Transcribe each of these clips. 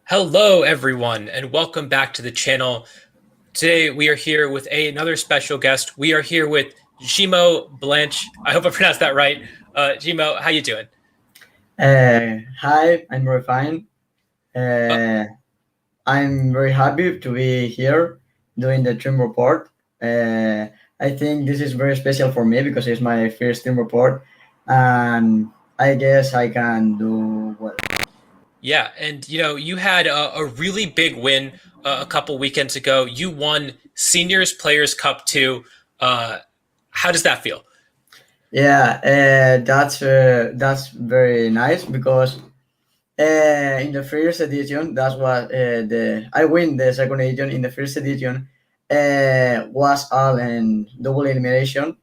Hello, everyone, and welcome back to the channel. Today, we are here with another special guest. We are here with Jimo Blanche. I hope I pronounced that right. Jimo, how you doing? Hi, I'm very fine. Uh, Uh, I'm very happy to be here doing the team report. I think this is very special for me because it's my first team report, and I guess I can do well. yeah, and you had a really big win a couple weekends ago. You won Seniors Players Cup 2. Uh, how does that feel? Yeah, that's very nice because in the first edition, that's what the I win the second edition. In the first edition, was all in double elimination,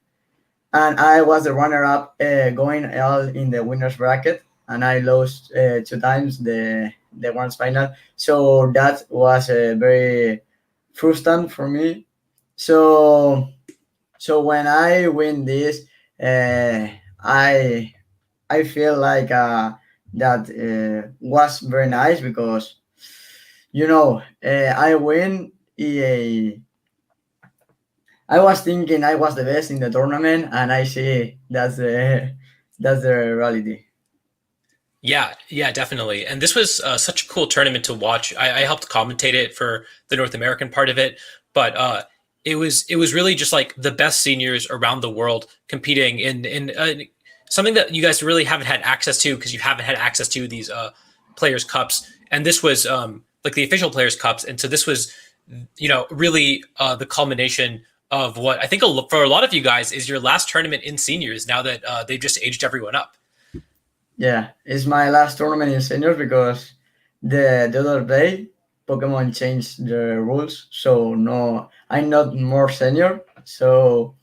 and I was the runner-up, going all in the winners bracket, and I lost two times the ones final. So that was very frustrating for me. So when I win this, uh, I I feel like that was very nice because I win a I was thinking I was the best in the tournament, and I see that's the reality. Yeah, definitely. And this was such a cool tournament to watch. I helped commentate it for the North American part of it, but it was really just like the best seniors around the world competing in something that you guys really haven't had access to because you haven't had access to these Players Cups. And this was like the official Players Cups, and so this was really the culmination of what I think for a lot of you guys is your last tournament in seniors. Now that they've just aged everyone up. Yeah, it's my last tournament in seniors because the other day Pokemon changed the rules, so no, I'm not more senior. So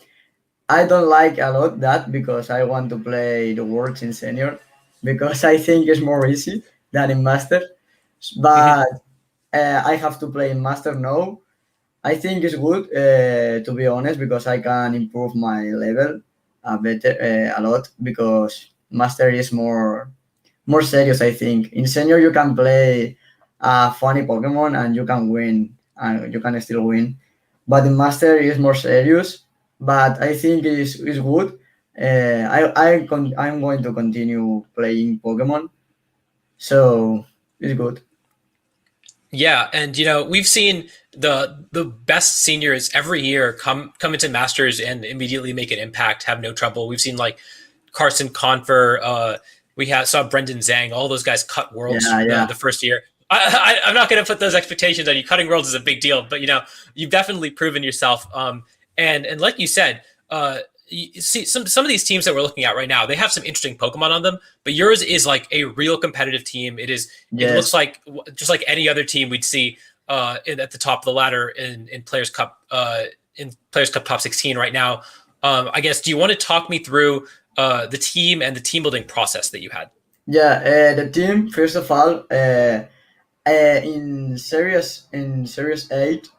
I don't like a lot that because I want to play the works in senior because I think it's more easy than in master. But I have to play in master now. I think it's good, to be honest, because I can improve my level better a lot because master is more serious. I think in senior you can play a funny Pokemon and you can win and you can still win, but in master is more serious. But I think is good. I'm going to continue playing Pokemon, so it's good. Yeah, and we've seen the best seniors every year come into Masters and immediately make an impact, have no trouble. We've seen like Carson Confer, saw Brendan Zhang, all those guys cut worlds Yeah, the yeah, first year. I'm not going to put those expectations on you. Cutting worlds is a big deal, but you've definitely proven yourself. And like you said, you see some of these teams that we're looking at right now, they have some interesting Pokemon on them, but yours is like a real competitive team. It looks yes. like just like any other team we'd see at the top of the ladder in Players Cup top 16 right now. I guess, do you want to talk me through the team and the team building process that you had? Yeah, the team first of all, in series 8,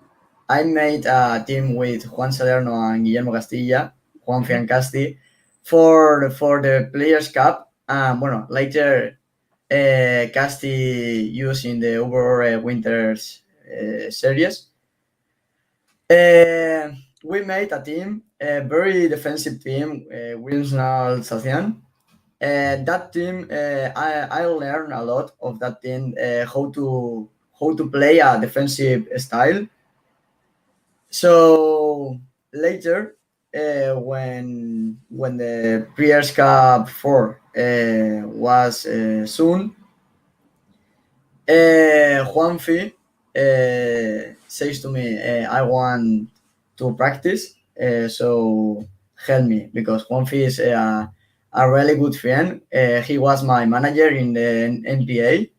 I made a team with Juan Salerno and Guillermo Castilla, Juan Mm-hmm. Fiancasti, for the Players Cup. Bueno, later, Casti used in the overall Winters series. Uh, we made a team, a very defensive team, Wilsnal Sacian. That team, I learned a lot of that team, how to play a defensive style. So later, when the Players Cup 4 was soon, Juanfi says to me, I want to practice, so help me because Juanfi is a really good friend. He was my manager in the NPA,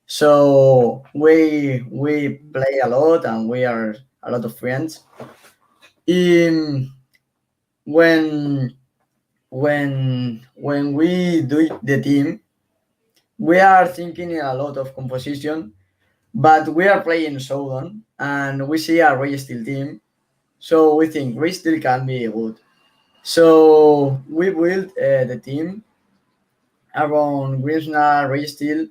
so we play a lot and we are a lot of friends. In when when we do the team, we are thinking a lot of composition, but we are playing Southern and we see a Ray Steel team, so we think Ray Steel can be good. So we built the team around Grishna, Ray Steel,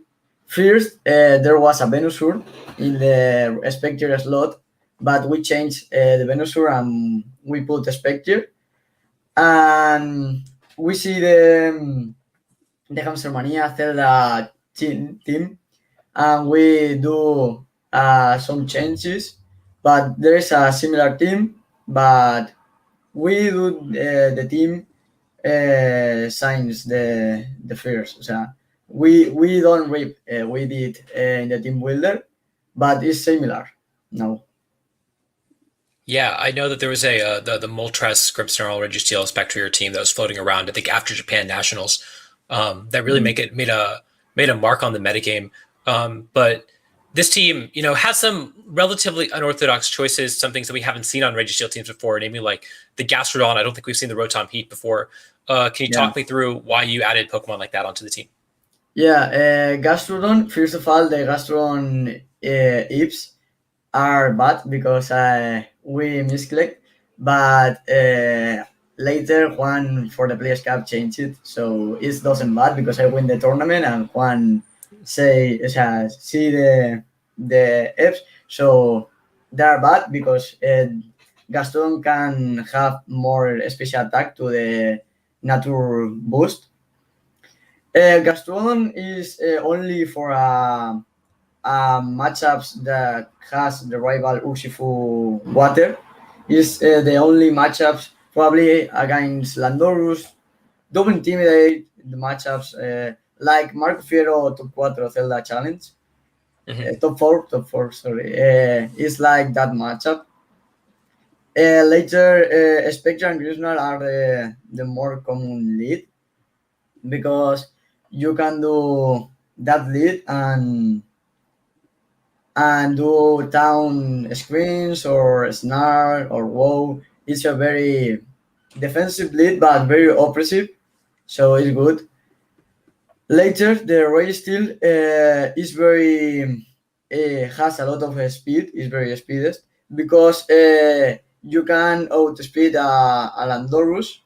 First, there was a Venusaur in the Spectre slot, but we changed the Venusaur and we put the Spectre. And we see the Hamster Mania Zelda team, and we do some changes, but there is a similar team, but we do the team since the first. So we don't rip. We did in the team builder, but it's similar. No. Yeah, I know that there was a the Moltres Grimmsnarl Registeel Spectrier team that was floating around. I think after Japan Nationals, that really Mhm. make it made a mark on the metagame. But this team, has some relatively unorthodox choices, some things that we haven't seen on Registeel teams before, namely like the Gastrodon. I don't think we've seen the Rotom Heat before. Can you Yeah. talk me through why you added Pokemon like that onto the team? Yeah. Gastrodon. First of all, the Gastrodon Ips are bad because we misclicked, but later Juan for the Players Cup changed it, so it doesn't bad because I win the tournament and Juan see the Fs, so they're bad because Gaston can have more special attack to the nature boost. Gaston is only for matchups that has the rival Urshifu Water. Is the only matchups probably against Landorus. Don't intimidate the matchups like Marco Fiero top 4 Zelda Challenge. Hmm. Top 4, sorry. Is like that matchup. Later, Spectre and Grizzle are the more common lead because you can do that lead and do town screens or snarl or wow. It's a very defensive lead but very oppressive, so it's good. Later, the Roy Steel is very has a lot of speed. Is very speediest because you can outspeed a Landorus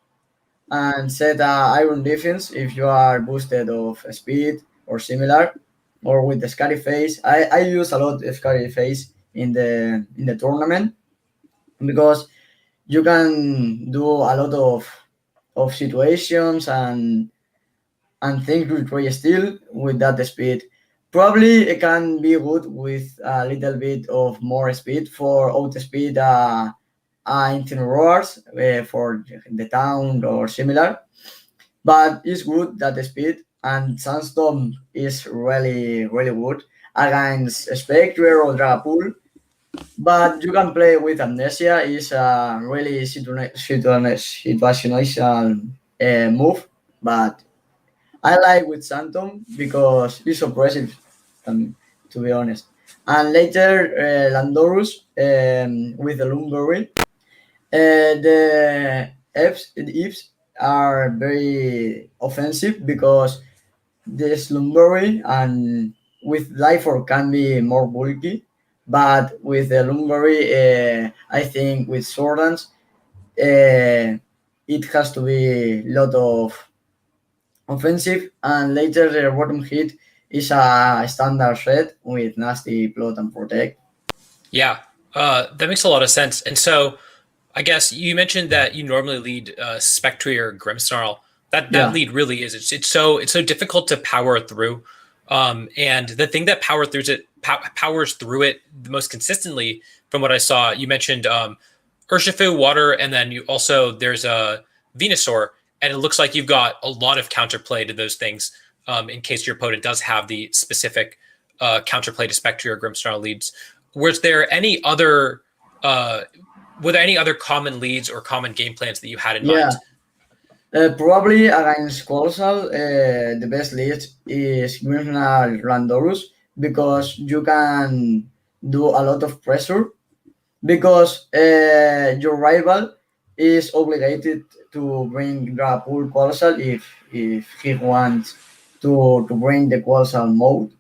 and set a Iron Defense if you are boosted of speed or similar, or with the Scary Face. I use a lot of Scary Face in the tournament because you can do a lot of situations and things with Ray Steel with that speed. Probably it can be good with a little bit of more speed for outspeed into roars for the town or similar, but it's good that the speed and Sandstorm is really good against Spectre or Dragapult. But you can play with Amnesia is a really situational move. But I like with Santom because it's oppressive, to be honest. And later Landorus with the Lumberry. The Eves are very offensive because the Slumberry and with Life Orb can be more bulky, but with the Lumberry, I think with Swordance, it has to be a lot of offensive, and later the bottom hit is a standard threat with nasty plot and protect. Yeah, that makes a lot of sense. And so, I guess you mentioned that you normally lead Spectre or Grimmsnarl. That Yeah, lead really is it's so difficult to power through. And the thing that powers through it the most consistently, from what I saw, you mentioned Urshifu, water, and then you also there's a Venusaur, and it looks like you've got a lot of counterplay to those things. In case your opponent does have the specific counterplay to Spectre or Grimmsnarl leads. Was there any other uh, were there any other common leads or common game plans that you had in yeah. mind? Probably against Colossal, the best lead is Grignal Randorus because you can do a lot of pressure because your rival is obligated to bring Grapple Colossal if he wants to bring the Colossal mode.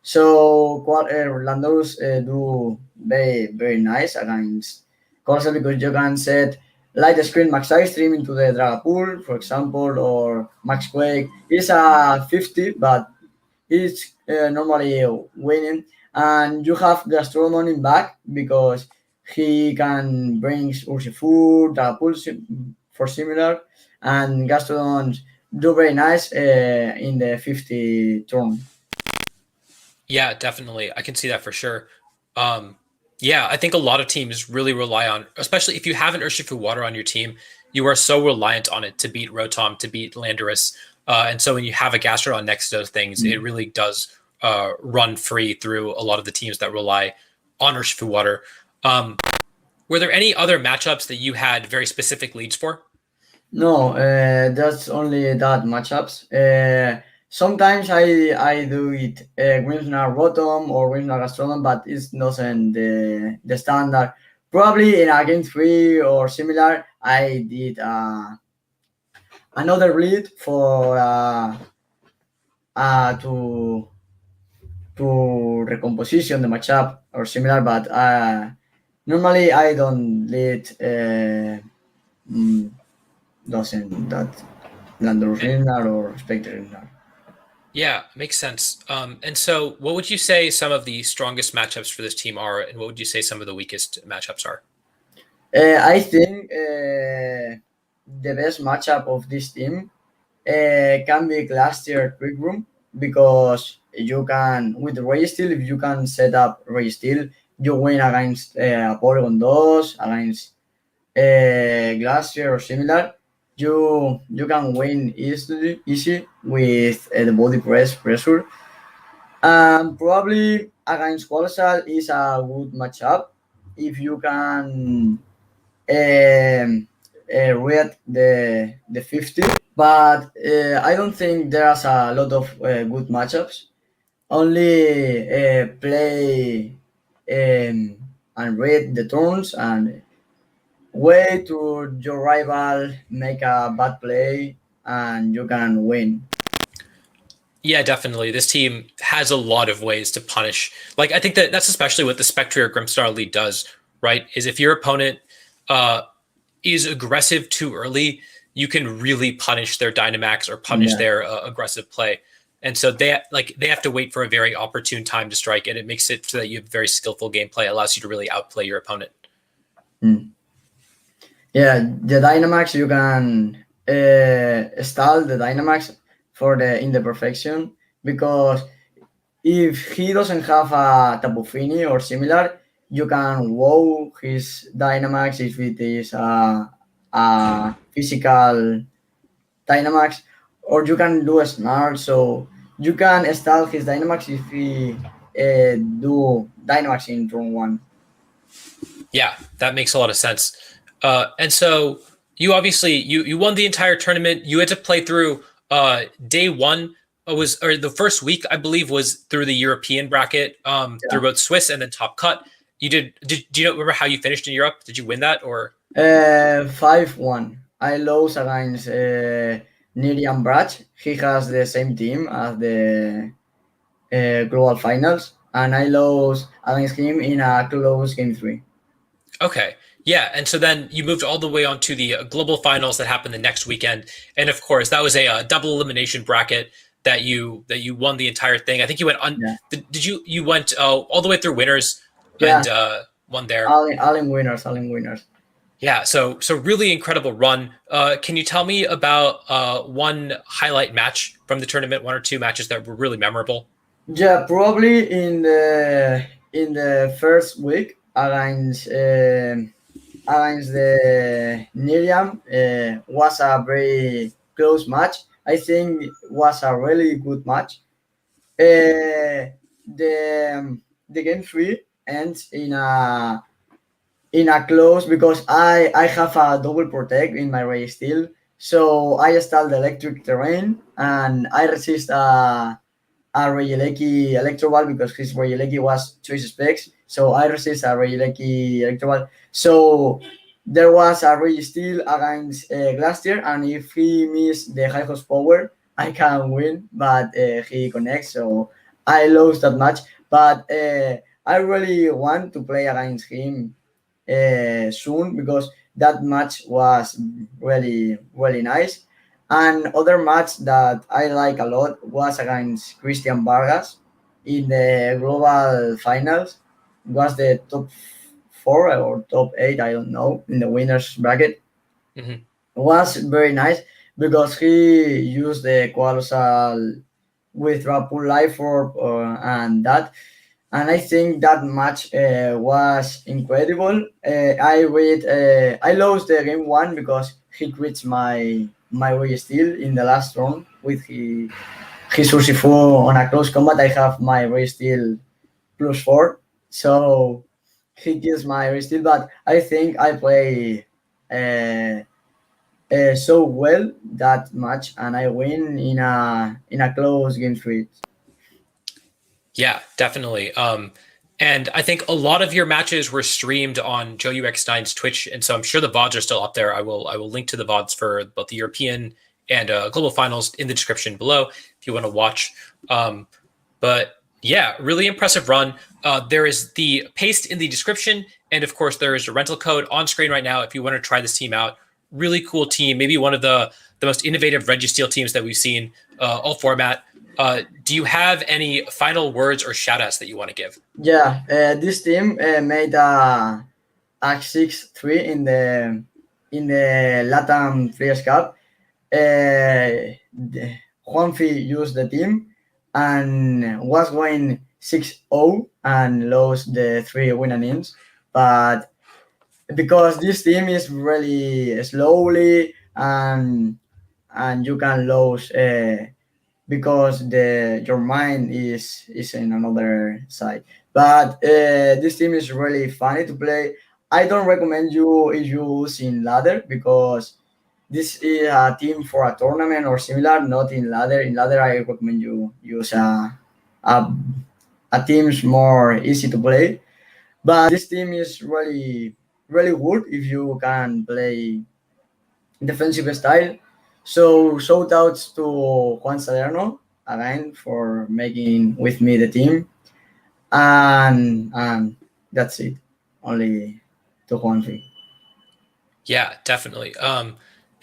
So Landorus do very nice against Corsa because you can set light screen max ice stream into the Dragapool, for example, or max quake. It's a 50, but he's normally winning, and you have Gastronom in back because he can bring Ursifur, Dragapult for similar, and Gastronom do very nice in the 50 turn. Yeah, definitely. I can see that for sure. Um, yeah, I think a lot of teams really rely on, especially if you have an Urshifu Water on your team, you are so reliant on it to beat Rotom, to beat Landorus. And so when you have a Gastrodon next to those things, it Mm. really does run free through a lot of the teams that rely on Urshifu Water. Um, were there any other matchups that you had very specific leads for? No, that's only that matchups. Sometimes I do it Winsnar Rotom or Winsnar Gastrodon, but it's not the standard. Probably in a game three or similar, I did another lead for to recomposition the matchup or similar, but normally I don't lead. Mm, doesn't that Landor Eh, Ringnar or Spectre Ringnar. Yeah, makes sense. And so what would you say some of the strongest matchups for this team are, and what would you say some of the weakest matchups are? I think the best matchup of this team can be last year Quick Room because you can with Ray Steel, if you can set up Ray Steel, you win against Polygon 2, against Glacier or similar. You can win easy with the body pressure. Probably against Colossal is a good matchup if you can read the 50. But I don't think there's a lot of good matchups. Only play and read the turns and wait to your rival make a bad play and you can win. Yeah, definitely. This team has a lot of ways to punish. Like I think that that's especially what the Spectre or Grimstar lead does, right? Is if your opponent uh, is aggressive too early, you can really punish their Dynamax or punish Yeah. their aggressive play. And so they have to wait for a very opportune time to strike, and it makes it so that you have very skillful gameplay. It allows you to really outplay your opponent. Mm. Yeah, the Dynamax you can stall the Dynamax for the in the perfection because if he doesn't have a Tapu Fini or similar, you can wow his Dynamax if it is a physical Dynamax, or you can do a Snarl. So you can stall his Dynamax if he do Dynamax in turn one. Yeah, that makes a lot of sense. And so you obviously you won the entire tournament. You had to play through day one was or the first week I believe was through the European bracket through Yeah. both Swiss and then Top Cut. You did do you remember how you finished in Europe? Did you win that or 5-1. I lost against Nirian Brach. He has the same team as the global finals, and I lost against him in a close game three. okay? Yeah, and so then you moved all the way on to the global finals that happened the next weekend, and of course that was a double elimination bracket that you won the entire thing. I think you went on. Yeah, Did you went all the way through winners yeah. and won there? All in winners, all in winners. Yeah, so really incredible run. Can you tell me about one highlight match from the tournament, one or two matches that were really memorable? Yeah, probably in the first week against the Niriam was a very close match. I think was a really good match. The game three ends in a close because I have a double protect in my race still. So I stall the electric terrain and I resist a Regieleki Electro Ball because his Regieleki was choice specs. So I resist a Regieleki Electro Ball. So there was a Regi Steel against Glacier, and if he missed the high horsepower, I can win, but he connects. So I lost that match. But I really want to play against him soon because that match was really, really nice. And other match that I like a lot was against Christian Vargas in the global finals. Was the top 4 or top 8, I don't know, in the winners bracket. Hmm. Was very nice because he used the colossal with Rapul Life Orb and that. And I think that match was incredible. I lost the game one because he quits my way steal in the last round with his Urshifu on a close combat. I have my way steal +4, so he kills my way steal. But I think I play so well that match, and I win in a close game 3. Yeah, definitely. And I think a lot of your matches were streamed on Joe UX9's Twitch, and so I'm sure the VODs are still up there. I will link to the VODs for both the European and global finals in the description below if you want to watch. But yeah, really impressive run. There is the paste in the description, and of course there is a rental code on screen right now if you want to try this team out. Really cool team, maybe one of the most innovative Registeel teams that we've seen all format. Do you have any final words or shout outs that you want to give? Yeah, this team made a 6-3 in the Latam Fleers Cup. Juanfi used the team and was going 6-0 and lost the 3 winning innings. But because this team is really slowly and you can lose because your mind is in another side. But this team is really funny to play. I don't recommend you if you use in ladder because this is a team for a tournament or similar, not in ladder. In ladder, I recommend you use a, a team's more easy to play. But this team is really good if you can play defensive style. So shout outs to Juan Salerno again for making with me the team, and that's it. Only to Juanfi. Yeah, definitely.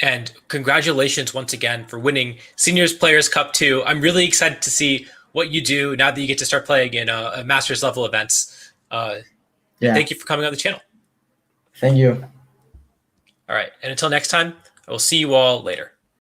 And congratulations once again for winning Seniors Players Cup 2. I'm really excited to see what you do now that you get to start playing in a Masters level events. And Yeah, thank you for coming on the channel. thank you. All right. And until next time, I will see you all later.